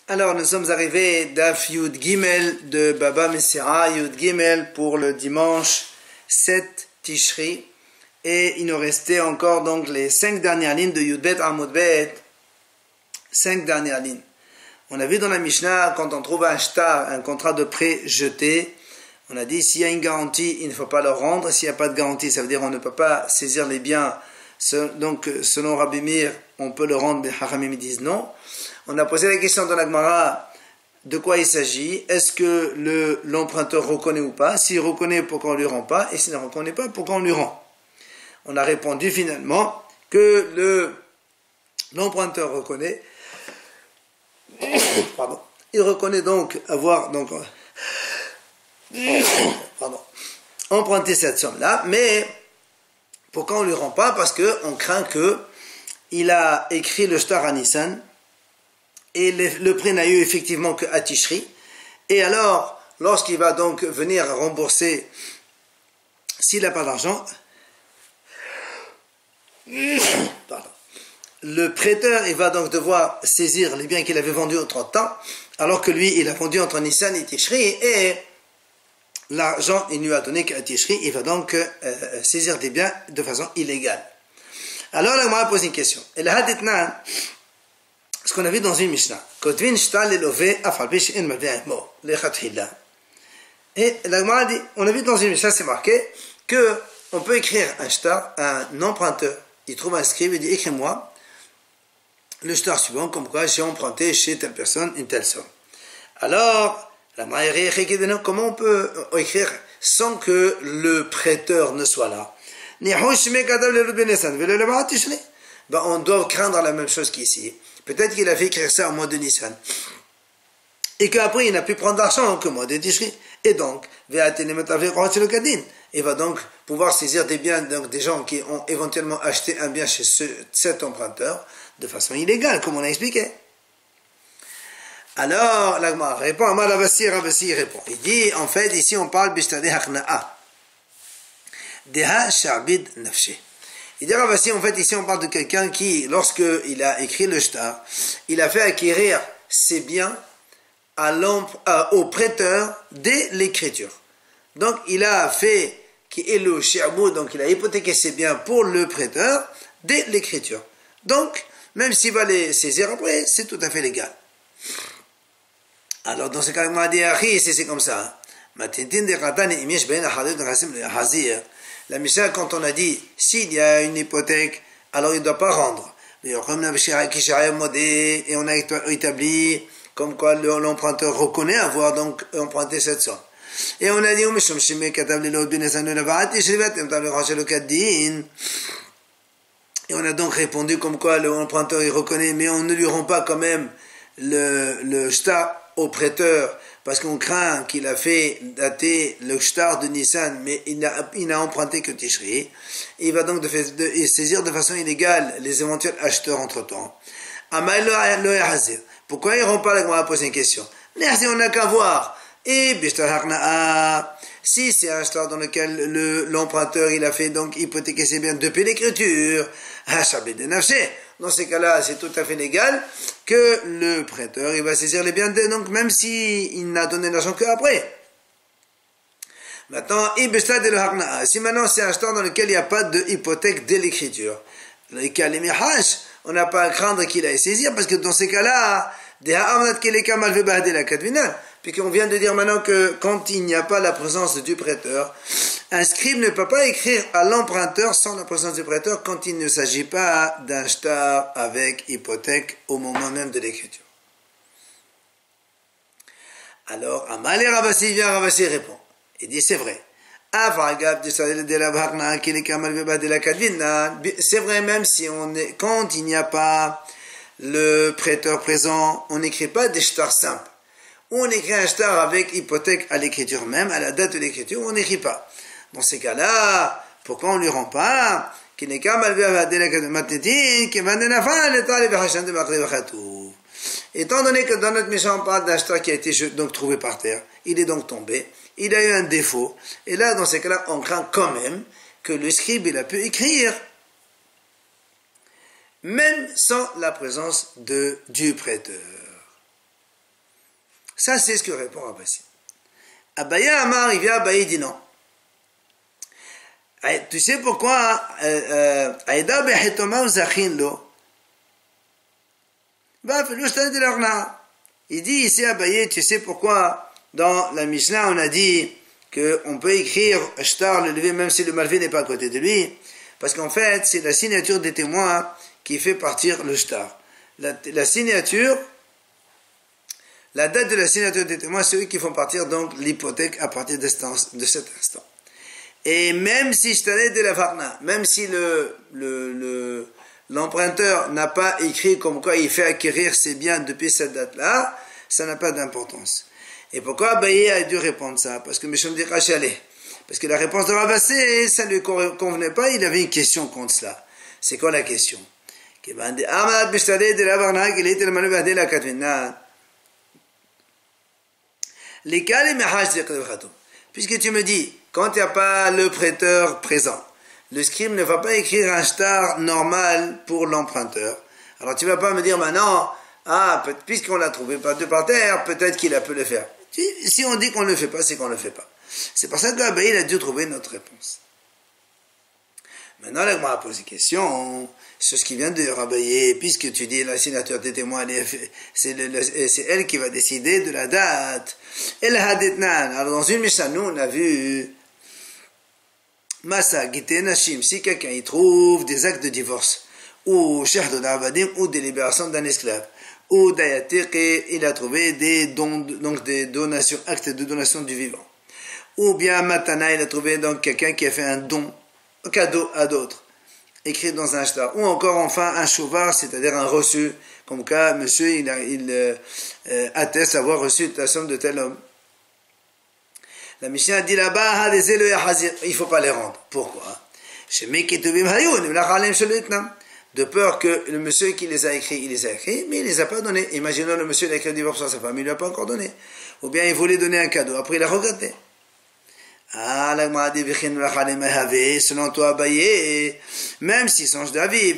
Alors nous sommes arrivés d'Af Yud Gimel de Baba Messira, Yud Gimel pour le dimanche 7 Tishri. Et il nous restait encore donc les 5 dernières lignes de Yud Bet Amud Bet. 5 dernières lignes. On a vu dans la Mishnah, quand on trouve un shtar, un contrat de prêt jeté, on a dit s'il y a une garantie, il ne faut pas le rendre. S'il n'y a pas de garantie, ça veut dire qu'on ne peut pas saisir les biens. Donc selon Rabbi Meir, on peut le rendre, mais Hachamim disent non. On a posé la question dans la Gemara, de quoi il s'agit? Est-ce que l'emprunteur reconnaît ou pas? S'il reconnaît, pourquoi on ne lui rend pas? Et s'il ne reconnaît pas, pourquoi on lui rend? On a répondu finalement que l'emprunteur reconnaît. Pardon. Il reconnaît donc avoir emprunté cette somme-là, mais pourquoi on ne lui rend pas? Parce qu'on craint qu'il a écrit le shtar à Nissan, et le prêt n'a eu effectivement qu'à Tishri. Et alors, lorsqu'il va donc venir rembourser, s'il n'a pas d'argent, le prêteur, il va donc devoir saisir les biens qu'il avait vendus entre-temps, alors que lui, il a vendu entre Nissan et Tishri, et l'argent, il ne lui a donné qu'à Tishri, il va donc saisir des biens de façon illégale. Alors, là, on va poser une question. Et la hadithna, ce qu'on a vu dans une Mishnah, et la Gemara dit, on a vu dans une Mishnah, c'est marqué que on peut écrire un shtar, un emprunteur, il trouve un scribe, il dit écris-moi le shtar suivant, comme quoi j'ai emprunté chez telle personne une telle somme. Alors, la Gemara, comment on peut écrire sans que le prêteur ne soit là? On doit craindre la même chose qu'ici. Peut-être qu'il a fait écrire ça au mois de Nissan. Et qu'après, il n'a pu prendre d'argent qu'au mois de Tishri. Et donc, il va donc pouvoir saisir des biens donc des gens qui ont éventuellement acheté un bien chez cet emprunteur de façon illégale, comme on a expliqué. Alors, l'Agma répond, Rabassi répond. Il dit, en fait, ici on parle Bishtadeh Hachna'a. Deha Sha'bid Nafshi. Il dit, Rabassi, en fait, ici on parle de quelqu'un qui, lorsqu'il a écrit le shtar, il a fait acquérir ses biens au prêteur dès l'écriture. Donc, il a fait donc il a hypothéqué ses biens pour le prêteur dès l'écriture. Donc, même s'il va les saisir après, c'est tout à fait légal. Alors, dans ce cas, on a dit, c'est comme ça. La Mishnah, quand on a dit, s'il y a une hypothèque, alors il ne doit pas rendre. Et on a établi comme quoi l'emprunteur reconnaît avoir donc emprunté cette somme. Et on a dit, et on a donc répondu comme quoi l'emprunteur il reconnaît, mais on ne lui rend pas quand même le shtar au prêteur, parce qu'on craint qu'il a fait dater le shtar de Nissan, mais il n'a emprunté que Tishri. Il va donc saisir de façon illégale les éventuels acheteurs entre-temps. Pourquoi il ne rend pas? On va poser une question. Merci, on n'a qu'à voir. Et si c'est un shtar dans lequel l'emprunteur il a fait donc hypothéquer ses biens depuis l'écriture, dans ces cas-là, c'est tout à fait légal que le prêteur il va saisir les biens, donc même s'il n'a donné l'argent qu'après. Maintenant, si maintenant c'est un shtar dans lequel il n'y a pas de hypothèque dès l'écriture, on n'a pas à craindre qu'il aille saisir, parce que dans ces cas-là, puisqu'on vient de dire maintenant que quand il n'y a pas la présence du prêteur, un scribe ne peut pas écrire à l'emprunteur sans la présence du prêteur quand il ne s'agit pas d'un shtar avec hypothèque au moment même de l'écriture. Alors, Amalé Rabassi vient, Rabassi répond. Il dit, c'est vrai. C'est vrai, même si quand il n'y a pas le prêteur présent, on n'écrit pas des shtars simples. On écrit un shtar avec hypothèque à l'écriture même, à la date de l'écriture, on n'écrit pas. Dans ces cas-là, pourquoi on ne lui rend pas? Étant donné que dans notre Mishnah, on parle d'un shtar qui a été donc trouvé par terre, il est donc tombé, il a eu un défaut, et là, dans ces cas-là, on craint quand même que le scribe, il a pu écrire, même sans la présence du prêteur. Ça, c'est ce que répond Rabassi. Abaye Amar, il vient, Abaye dit non. Tu sais pourquoi Aïda Behetoma Zachin lo il dit ici Abaye, tu sais pourquoi dans la Mishnah on a dit qu'on peut écrire Shtar le levé même si le malvé n'est pas à côté de lui, parce qu'en fait c'est la signature des témoins qui fait partir le Shtar. La signature, la date de la signature des témoins, c'est eux qui font partir donc l'hypothèque à partir de cet instant. Et même si Shtalet de la Farna, même si l'emprunteur n'a pas écrit comme quoi il fait acquérir ses biens depuis cette date-là, ça n'a pas d'importance. Et pourquoi Abaye a dû répondre ça? Parce que Meshom dit Rachalé. Parce que la réponse de Ravassé, ça ne lui convenait pas, il avait une question contre cela. C'est quoi la question? Puisque tu me dis, quand il n'y a pas le prêteur présent, le scribe ne va pas écrire un shtar normal pour l'emprunteur. Alors tu ne vas pas me dire maintenant, puisqu'on l'a trouvé par terre, peut-être qu'il a pu le faire. Si on dit qu'on ne le fait pas, c'est qu'on ne le fait pas. C'est pour ça qu'Abaye a dû trouver notre réponse. Maintenant, on a posé une question sur ce qui vient de Abaye, puisque tu dis la signature des témoins, c'est elle qui va décider de la date. Alors dans une Mishnah, nous on a vu Masa Gite Nashim, si quelqu'un y trouve des actes de divorce, ou Shehdo d'Avadim, ou des libérations d'un esclave, ou Dayatik, il a trouvé des dons, donc des donations, actes de donation du vivant. Ou bien Matana, il a trouvé donc quelqu'un qui a fait un don, un cadeau à d'autres, écrit dans un shtar. Ou encore enfin un chouvar, c'est-à-dire un reçu, comme cas, monsieur, il atteste avoir reçu la somme de tel homme. La Mishnah dit là-bas, il ne faut pas les rendre. Pourquoi? De peur que le monsieur qui les a écrits, mais il ne les a pas donnés. Imaginons le monsieur qui a écrit le divorce à sa femme, il ne lui a pas encore donné. Ou bien il voulait donner un cadeau, après il a regretté. Selon toi, Abaye, même si songe d'avis,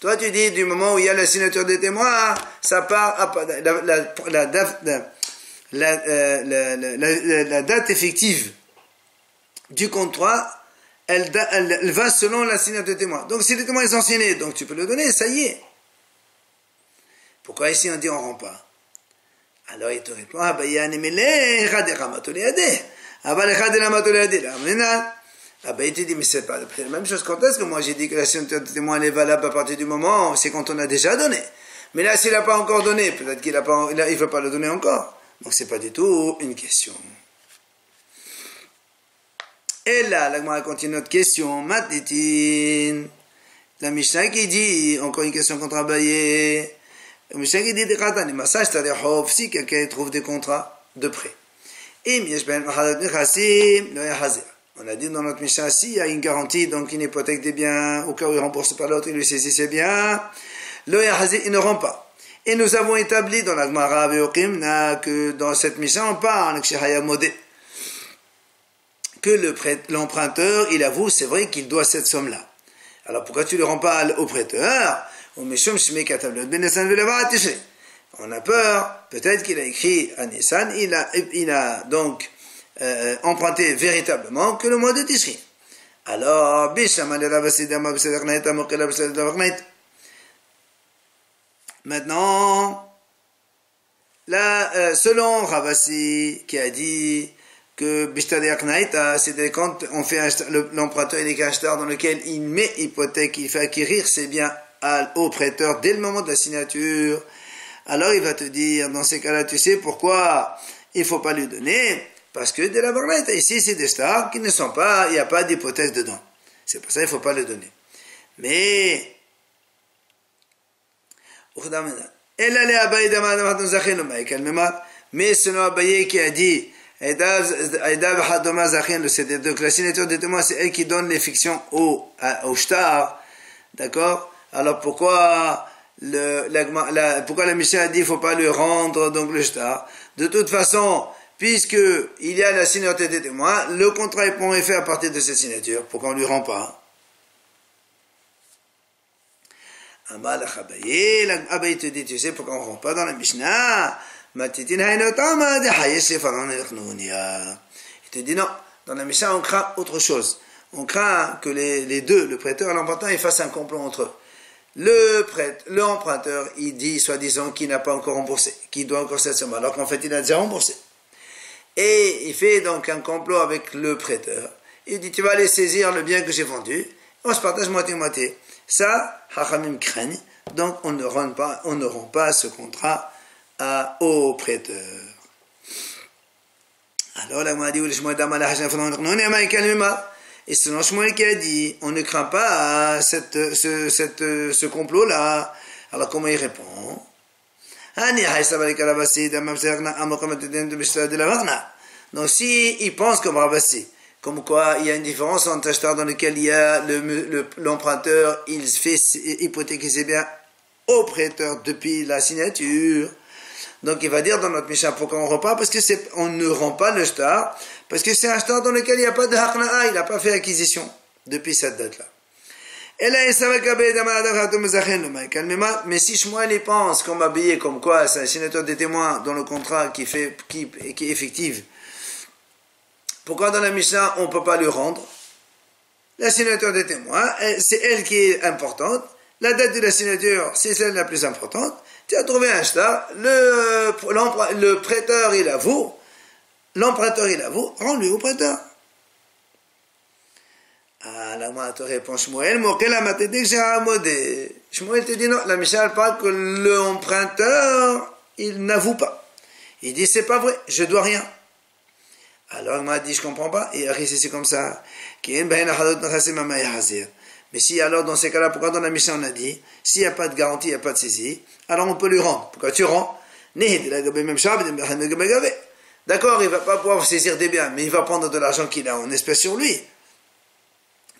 toi tu dis du moment où il y a la signature des témoins, ça part la date effective du contrat, elle va selon la signature des témoins. Donc si les témoins sont signés, donc tu peux le donner, ça y est. Pourquoi ici on dit on ne rend pas? Alors il te répond, Abaye te dit, mais c'est pas la même chose. Quand est-ce que moi j'ai dit que la signature de témoin est valable à partir du moment, c'est quand on a déjà donné. Mais là, s'il n'a pas encore donné, peut-être qu'il ne veut pas le donner encore. Donc c'est pas du tout une question. Et là, la Gemara continue notre question. Matitin, la Mishnah qui dit, encore une question contre Abaye. La Mishnah qui dit, si quelqu'un trouve des contrats de prêt. On a dit dans notre Mishnah, s'il y a une garantie, donc une hypothèque des biens, au cas où il rembourse par l'autre, il lui saisit ses biens, il ne rend pas. Et nous avons établi dans la Gemara que dans cette Mishnah, on parle que l'emprunteur, il avoue, c'est vrai qu'il doit cette somme-là. Alors pourquoi tu ne le rends pas au prêteur? On a peur, peut-être qu'il a écrit à Nissan, il a donc emprunté véritablement que le mois de Tishri. Alors, maintenant, là, selon Ravasi qui a dit que c'était quand on fait l'emprunteur, il écrit un shtar dans lequel il met hypothèque, il fait acquérir ses biens au prêteur dès le moment de la signature. Alors il va te dire, dans ces cas-là, tu sais pourquoi il ne faut pas lui donner? Parce que de la barnette, ici c'est des stars qui ne sont pas, il n'y a pas d'hypothèse dedans. C'est pour ça qu'il ne faut pas le donner. Mais, selon Abaye qui a dit, donc la signature des témoins, c'est elle qui donne les fictions au shtar, d'accord? Alors pourquoi la Mishnah a dit il faut pas lui rendre donc le shtar? De toute façon, puisque il y a la signature des témoins, le contrat est fait à partir de cette signature. Pourquoi on lui rend pas? Amal Abaye, Abaye te dit, tu sais pourquoi on ne rentre pas dans la Mishnah? Il te dit non, dans la Mishnah on craint autre chose. On craint que les deux, le prêteur et l'emprunteur, ils fassent un complot entre eux. L'emprunteur, il dit soi-disant qu'il n'a pas encore remboursé, qu'il doit encore cette somme, alors qu'en fait il a déjà remboursé. Et il fait donc un complot avec le prêteur. Il dit tu vas aller saisir le bien que j'ai vendu, on se partage moitié-moitié. Ça, Hachamim craignent, donc on ne rend pas ce contrat au prêteur. Alors la dit et selon Shmuel qui a dit, on ne craint pas ce complot-là. Alors comment il répond? Donc si il pense comme Rabassi, comme quoi il y a une différence entre acheteur dans lequel il y a l'emprunteur, il fait hypothéquer ses biens au prêteur depuis la signature. Donc il va dire dans notre Mishnah pourquoi on ne rend pas, parce que on ne rend pas le shtar, parce que c'est un shtar dans lequel il n'y a pas de haqna'a, il n'a pas fait acquisition depuis cette date-là. Mais si Shmuel il pense qu'on m'a payé comme quoi c'est un signature des témoins dans le contrat qui est effectif, pourquoi dans la Mishnah on ne peut pas lui rendre? La signature des témoins, c'est elle qui est importante, la date de la signature c'est celle la plus importante. Tu as trouvé un shtar, le prêteur il avoue, l'emprunteur il avoue, rends-lui au prêteur. Ah, la moi te répond Shmuel, Shmuel te dit non, la Mishnah parle que l'emprunteur il n'avoue pas. Il dit c'est pas vrai, je dois rien. Alors il m'a dit je comprends pas, et c'est comme ça. Mais si alors dans ces cas-là, pourquoi dans la Mishnah on a dit, s'il n'y a pas de garantie, il n'y a pas de saisie, alors on peut lui rendre. Pourquoi tu rends? D'accord, il ne va pas pouvoir saisir des biens, mais il va prendre de l'argent qu'il a en espèces sur lui.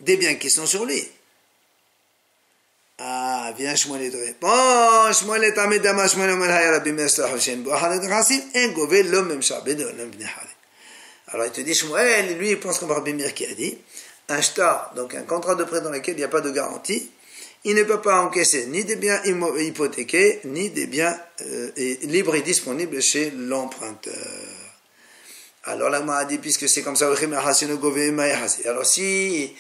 Des biens qui sont sur lui. Ah, viens Shmuel et te répond. Shmuel est amedama, Shmuel omer haya rabbi meir hoshen bo achalet rasim, en gove l'homme même shabed de l'homme bnei halet. Alors il te dit Shmuel, lui il pense comme Rabbi Meir qui a dit, un shtar, donc un contrat de prêt dans lequel il n'y a pas de garantie, il ne peut pas encaisser ni des biens hypothéqués, ni des biens libres et disponibles chez l'emprunteur. Alors là, a dit, puisque c'est comme ça, alors si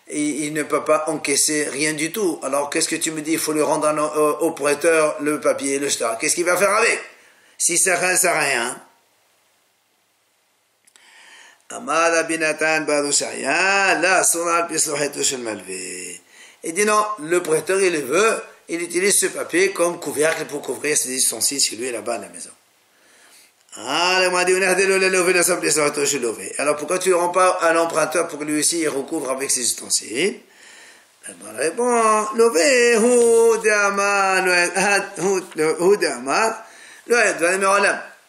il ne peut pas encaisser rien du tout, alors qu'est-ce que tu me dis? Il faut lui rendre au prêteur le papier, le shtar. Qu'est-ce qu'il va faire avec? Si ça ne sert à rien. Il dit non, le prêteur il le veut, il utilise ce papier comme couvercle pour couvrir ses ustensiles chez lui là-bas à la maison. Alors pourquoi tu ne rends pas à l'emprunteur pour que lui aussi il recouvre avec ses ustensiles? Elle répond,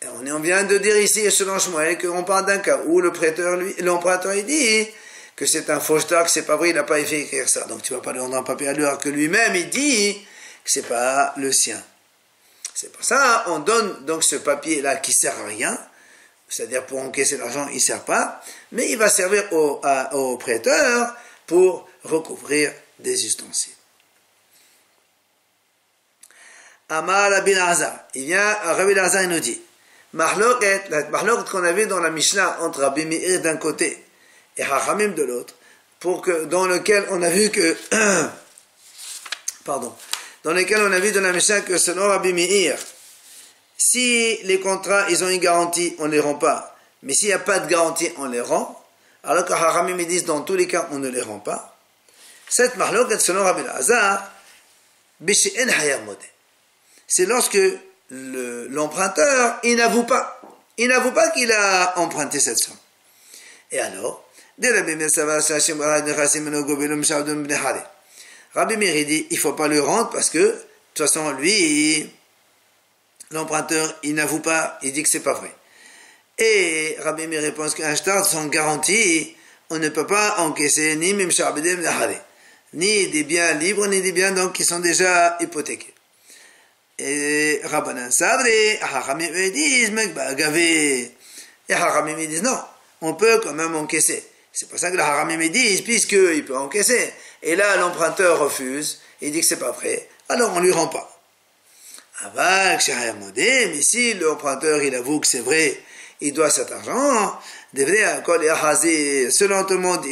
on vient de dire ici, selon Shmuel, qu'on parle d'un cas où l'emprunteur il dit que c'est un faux shtar, que c'est pas vrai, il n'a pas fait écrire ça. Donc tu vas pas lui rendre un papier à l'heure que lui-même il dit que c'est pas le sien. C'est pour ça on donne donc ce papier-là qui sert à rien, c'est-à-dire pour encaisser l'argent il sert pas, mais il va servir au prêteur pour recouvrir des ustensiles. Amar Rabbi Lazar, il vient, Rabbi Lazar il nous dit, la mahloket qu'on a vu dans la Mishnah entre Rabbi Meir d'un côté et Hachamim de l'autre, dans lequel on a vu que, dans lequel on a vu dans la Mishnah que selon Rabbi Meir, si les contrats ils ont une garantie, on ne les rend pas, mais s'il n'y a pas de garantie, on les rend, alors que Hachamim disent dans tous les cas, on ne les rend pas. Cette mahloket selon Rabbi Lazar, Bishen Hayar Modeh. C'est lorsque l'emprunteur, il n'avoue pas qu'il a emprunté cette somme. Et alors, Rabbi Meir dit, il ne faut pas le rendre parce que, de toute façon, lui, l'emprunteur, il n'avoue pas, il dit que c'est pas vrai. Et Rabbi Meir répond qu'un shtar sans garantie, on ne peut pas encaisser ni même ni des biens libres, ni des biens donc qui sont déjà hypothéqués. Et Rabbanan Sabri, Hachamim disent, et Hachamim disent non, on peut quand même encaisser. C'est pour ça que les Hachamim disent, puisqu'il peut encaisser. Et là, l'emprunteur refuse, il dit que c'est pas vrai. alors on ne lui rend pas. Mais si l'emprunteur il avoue que c'est vrai, il doit cet argent, selon tout le monde,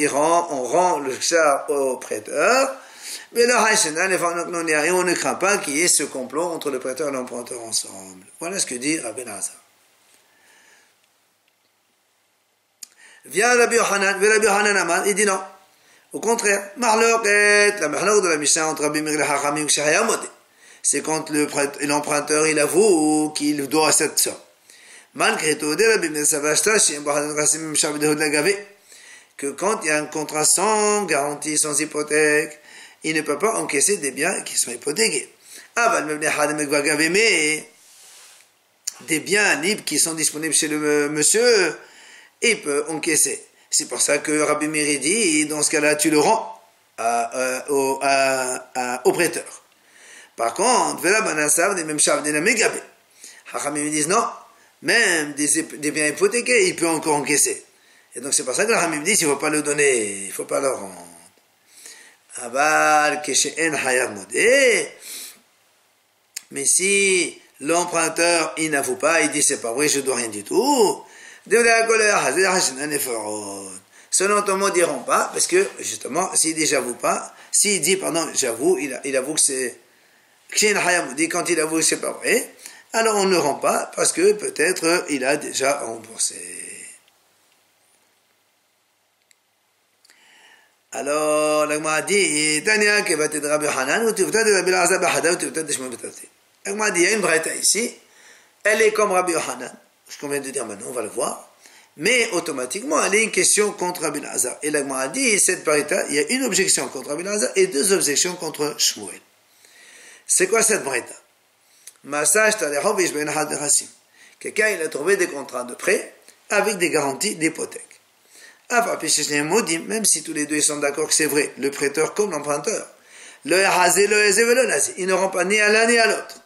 on rend le ksar au prêteur, mais on ne craint pas qu'il y ait ce complot entre le prêteur et l'emprunteur ensemble. Voilà ce que dit Rabbi Elazar. Vient Rabbi Yochanan Amar, il dit non. Au contraire, la mahlok de la Mishnah entre Rabbi Meir et Hachamim Shahayamode. C'est quand l'emprunteur il avoue qu'il doit cette somme. Malgré tout, que quand il y a un contrat sans garantie, sans hypothèque, il ne peut pas encaisser des biens qui sont hypothéqués. Mais des biens libres qui sont disponibles chez le monsieur, il peut encaisser. C'est pour ça que Rabbi Meir dit, dans ce cas-là, tu le rends au prêteur. Par contre, Hachamim disent non, même des biens hypothéqués, il peut encore encaisser. Et donc c'est pour ça que Hachamim dit, il ne faut pas le donner, il ne faut pas le rendre. Mais si l'emprunteur, il n'avoue pas, il dit c'est pas vrai, je ne dois rien du tout, selon ton mot, ils diront pas, parce que justement, s'il dit j'avoue pas, s'il dit pardon, j'avoue, il avoue que c'est quand il avoue que c'est pas vrai, alors on ne rend pas parce que peut-être il a déjà remboursé. Alors, la Gemara dit, Tania qui va être Rabbi Hanan, ou tu vas être Rabbi Elazar Bahada, ou tu vas être Shmuel Betati. La Gemara dit, il y a une braïta ici, elle est comme Rabbi Hanan, ce qu'on vient de dire maintenant, on va le voir, mais automatiquement, elle est une question contre Rabbi Elazar. Et la Gemara dit, cette braïta, il y a une objection contre Rabbi Elazar et deux objections contre Shmuel. C'est quoi cette braïta? Quelqu'un il a trouvé des contrats de prêt avec des garanties d'hypothèque. Même si tous les deux ils sont d'accord que c'est vrai, le prêteur comme l'emprunteur, il ne rend pas ni à l'un ni à l'autre.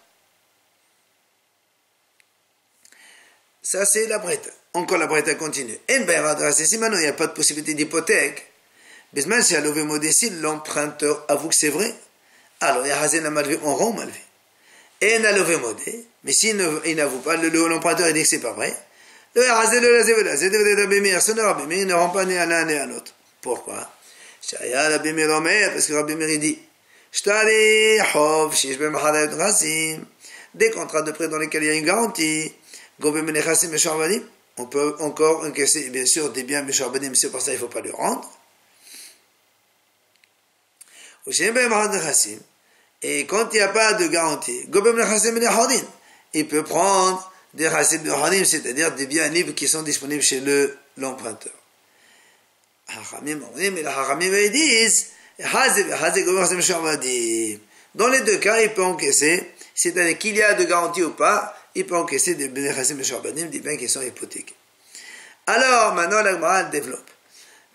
Ça c'est la braïta. Encore la braïta continue. Si maintenant il n'y a pas de possibilité d'hypothèque, si l'emprunteur avoue que c'est vrai, alors on rend malvé. Et mais s'il n'avoue pas, l'emprunteur dit que c'est pas vrai, il ne rend pas ni à l'un ni à l'autre. Pourquoi? Parce que Rabbi Meir dit des contrats de prêt dans lesquels il y a une garantie, on peut encore encaisser bien sûr des biens mesharbadim, c'est pour ça qu'il ne faut pas le rendre. Et quand il n'y a pas de garantie, il peut prendre des chassim de hadim, c'est-à-dire des biens libres qui sont disponibles chez l'emprunteur. Mais les Hachamim disent, dans les deux cas, il peut encaisser, c'est-à-dire qu'il y a de garantie ou pas, il peut encaisser des biens qui sont hypothéqués. Alors, maintenant, la Gemara développe.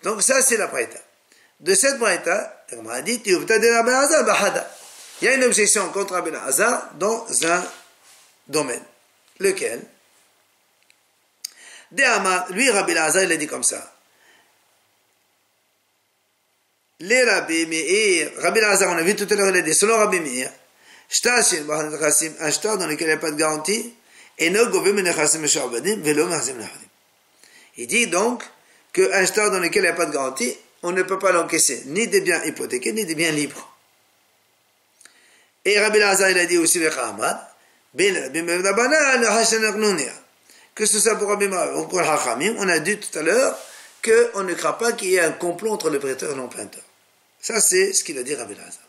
Donc ça, c'est la braïta. De cette braïta, la Gemara dit, il y a une objection contre Rabbi Elazar dans un domaine. Lequel? Lui, Rabbi Elazar, il a dit comme ça. Les Rabbi Meir, Rabbi Elazar, on a vu tout à l'heure, il a dit, selon Rabbi Meir, un shtar dans lequel il n'y a pas de garantie, et no govim nechassim mesharbadim, velo machzim lahadim. Il dit donc qu'un shtar dans lequel il n'y a pas de garantie, on ne peut pas l'encaisser, ni des biens hypothéqués, ni des biens libres. Et Rabbi Elazar, il a dit aussi, que ce soit pour Rabbi Meir ou pour Hachamim, on a dit tout à l'heure qu'on ne craint pas qu'il y ait un complot entre le prêteur et l'emprunteur. Ça, c'est ce qu'il a dit Rabbi Elazar.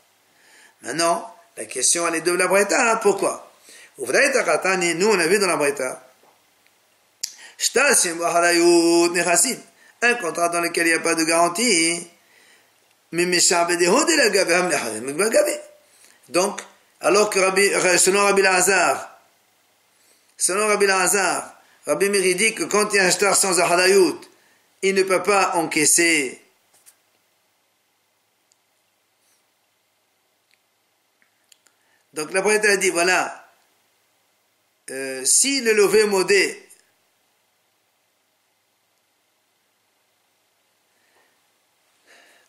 Maintenant, la question, elle est de la braïta. Hein, pourquoi? Nous, on a vu dans la braïta un contrat dans lequel il n'y a pas de garantie. Donc, alors que selon Rabbi Elazar, Rabbi Meir dit que quand il y a un shtar sans ahadayut, il ne peut pas encaisser. Donc la braïta a dit, voilà, si le lové modé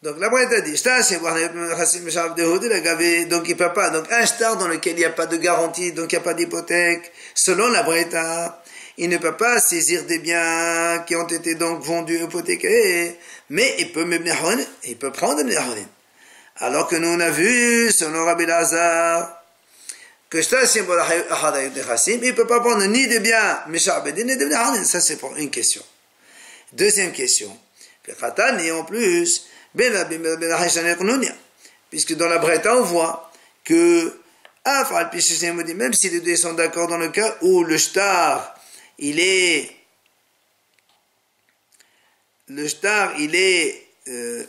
Donc la Braïta dit, donc il peut pas, donc un shtar dans lequel il n'y a pas de garantie, donc il n'y a pas d'hypothèque, selon la Braïta, il ne peut pas saisir des biens qui ont été donc vendus, hypothéqués, mais il peut il peut prendre des Mnehorin. Alors que nous on a vu, selon Rabbi Lazar, que il ne peut pas prendre ni des biens, ni des Mnehorin. Ça c'est pour une question. Deuxième question. Et en plus, puisque dans la Braïta on voit que même si les deux sont d'accord dans le cas où le shtar il est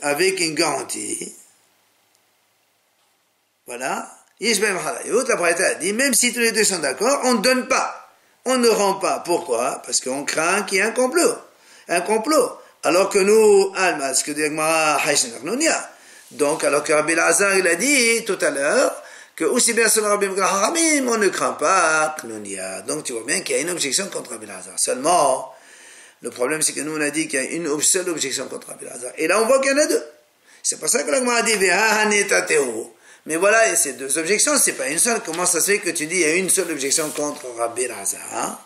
avec une garantie, voilà, la Braïta dit même si tous les deux sont d'accord, on ne donne pas, on ne rend pas. Pourquoi? Parce qu'on craint qu'il y ait un complot. Alors que nous, ce que dit Gemara, donc, alors que Rabbi Lazar, il a dit tout à l'heure, que aussi bien selon Rabbi Haramim, on ne craint pas Knunia. Donc, tu vois bien qu'il y a une objection contre Rabbi Lazar. Seulement, le problème, c'est que nous, on a dit qu'il y a une seule objection contre Rabbi Lazar. Et là, on voit qu'il y en a deux. C'est pour ça que la Gemara a dit, mais voilà, et ces deux objections, c'est pas une seule. Comment ça se fait que tu dis, il y a une seule objection contre Rabbi Lazar?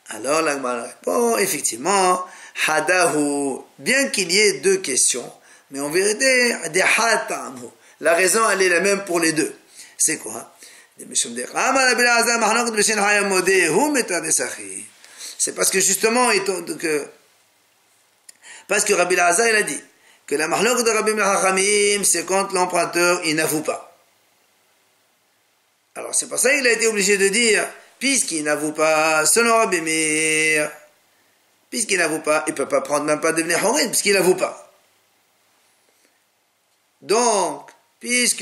Alors, la Gemara répond, effectivement, Hadahu, bien qu'il y ait deux questions, mais en vérité, la raison, elle est la même pour les deux. C'est quoi? C'est parce que justement, parce que Rabbi Lazar, il a dit que la mahlok de Rabbi Hachamim, c'est quand l'emprunteur, il n'avoue pas. Alors, c'est pour ça qu'il a été obligé de dire, puisqu'il n'avoue pas, selon Rabbi Meir, puisqu'il n'avoue pas, il ne peut pas prendre même pas devenir Horin, puisqu'il n'avoue pas. Donc, puisque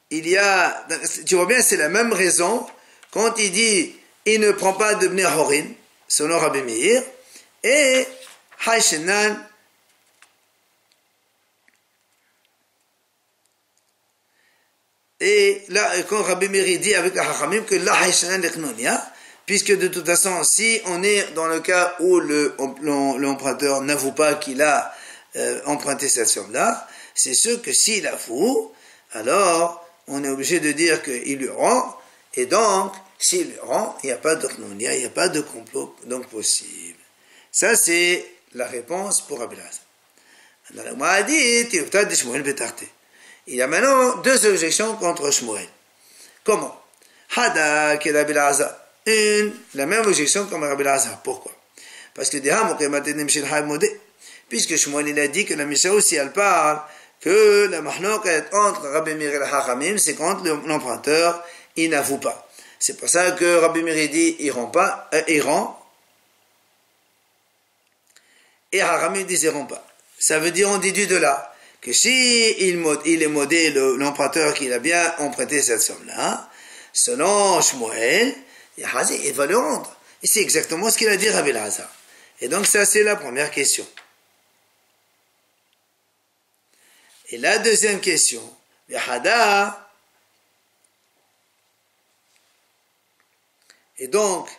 il y a, tu vois bien, c'est la même raison, quand il dit, il ne prend pas devenir Horin, selon Rabbi Meir, et Haïchenan, et là, quand Rabbi Meir dit avec la Hachamim que la Haïchenan l'Eknonia, puisque de toute façon, si on est dans le cas où l'emprunteur n'avoue pas qu'il a emprunté cette somme-là, c'est sûr que s'il avoue, alors on est obligé de dire qu'il lui rend, et donc, s'il lui rend, il n'y a pas de khnonia, il n'y a pas de complot donc possible. Ça, c'est la réponse pour Rabbi Lazar. Il y a maintenant deux objections contre Shmuel. Comment? Hada qui est Rabbi Lazar. La même objection comme Rabbi Lazar. Pourquoi? Parce que puisque Shmuel il a dit que la Mishnah aussi elle parle que la mahlok entre Rabbi Meir et la Hachamim, c'est quand l'emprunteur il n'avoue pas. C'est pour ça que Rabbi Meir dit il rend pas, il rend, et Hachamim dit il rend pas. Ça veut dire on déduit de là que si il est modé l'emprunteur qu'il a bien emprunté cette somme-là, selon Shmuel, il va le rendre. Et c'est exactement ce qu'il a dit Rabbi Lazar. Et donc ça c'est la première question. Et la deuxième question, et donc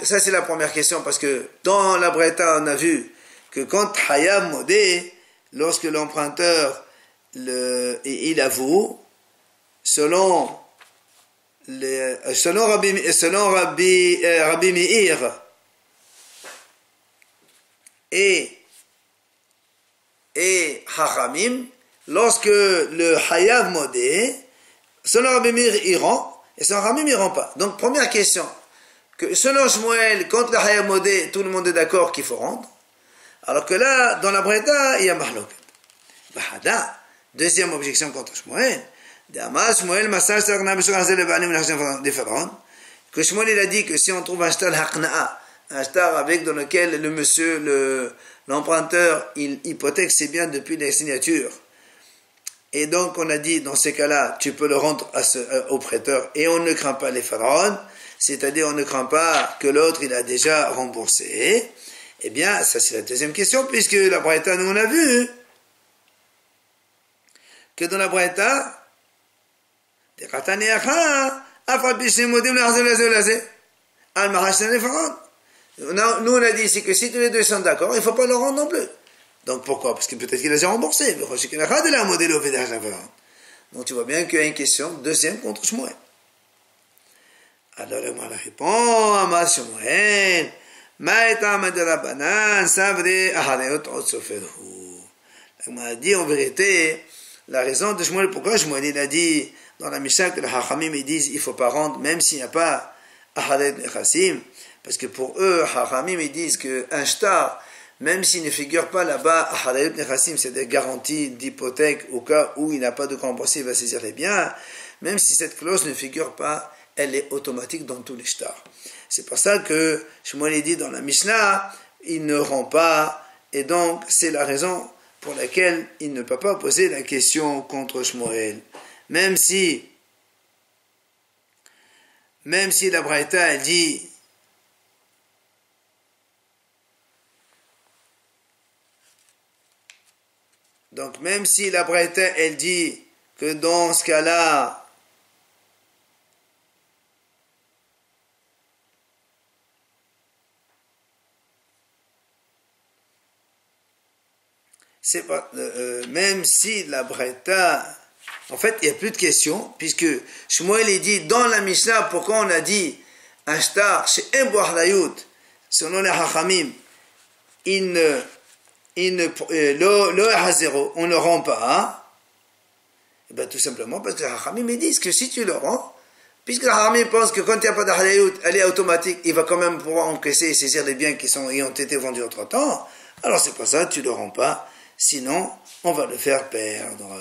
ça c'est la première question parce que dans la Braïta on a vu que quand Hayab Modé, lorsque l'emprunteur il avoue, selon Rabbi Meir et Hachamim, lorsque le Hayav Modé, selon Rabbi Meir il rend, et selon Hachamim il rend pas. Donc première question, que selon Shmuel, quand le Hayav Modé, tout le monde est d'accord qu'il faut rendre, alors que là, dans la Braïta, il y a Mahloket. Bahada, deuxième objection contre Shmuel, que Shmuel il a dit que si on trouve un shtar haqna'a, un shtar avec dans lequel le monsieur, l'emprunteur, il hypothèque ses biens depuis les signatures, et donc on a dit dans ces cas-là, tu peux le rendre au prêteur, et on ne craint pas les pharaons, c'est-à-dire on ne craint pas que l'autre il a déjà remboursé. Eh bien, ça c'est la deuxième question, puisque la Braïta, nous on a vu que dans la Braïta, nous on a dit ici que si tous les deux sont d'accord, il ne faut pas le rendre non plus. Donc pourquoi? Parce que peut-être qu'il a déjà remboursé. Donc tu vois bien qu'il y a une question deuxième contre Shmuel. Alors le Gemara répond, Amar Shmuel, Ma'etam de Rabbanan, Savre Aharayot Otsoferhu. Le Gemara dit en vérité, la raison de Shmuel, pourquoi Shmuel il a dit dans la Mishnah que les Hachamim ils disent il ne faut pas rendre même s'il n'y a pas Aharayot Nechassim, parce que pour eux, Hachamim ils disent qu'un shtar, même s'il ne figure pas là-bas, Aharayot Nechassim, c'est des garanties d'hypothèque au cas où il n'a pas de quoi rembourser, il va saisir les biens, même si cette clause ne figure pas, elle est automatique dans tous les shtars. C'est pour ça que Shmuel dit dans la Mishnah, il ne rend pas, et donc c'est la raison pour laquelle il ne peut pas poser la question contre Shmuel. Même si la Braïta, elle dit, donc même si la Braïta, elle dit que dans ce cas-là, c'est pas, même si la Braïta, en fait, il n'y a plus de questions, puisque Shmuel il dit dans la Mishnah, pourquoi on a dit un shtar chez Emboahlayut, selon les Hachamim, on ne le rend pas, hein? Et bien tout simplement parce que les Hachamim ils disent que si tu le rends, puisque les Hachamim pensent que quand il n'y a pas d'Ahlayut, elle est automatique, il va quand même pouvoir encaisser et saisir les biens qui ont été vendus entre temps, alors c'est pour ça que tu ne le rends pas. Sinon, on va le faire perdre.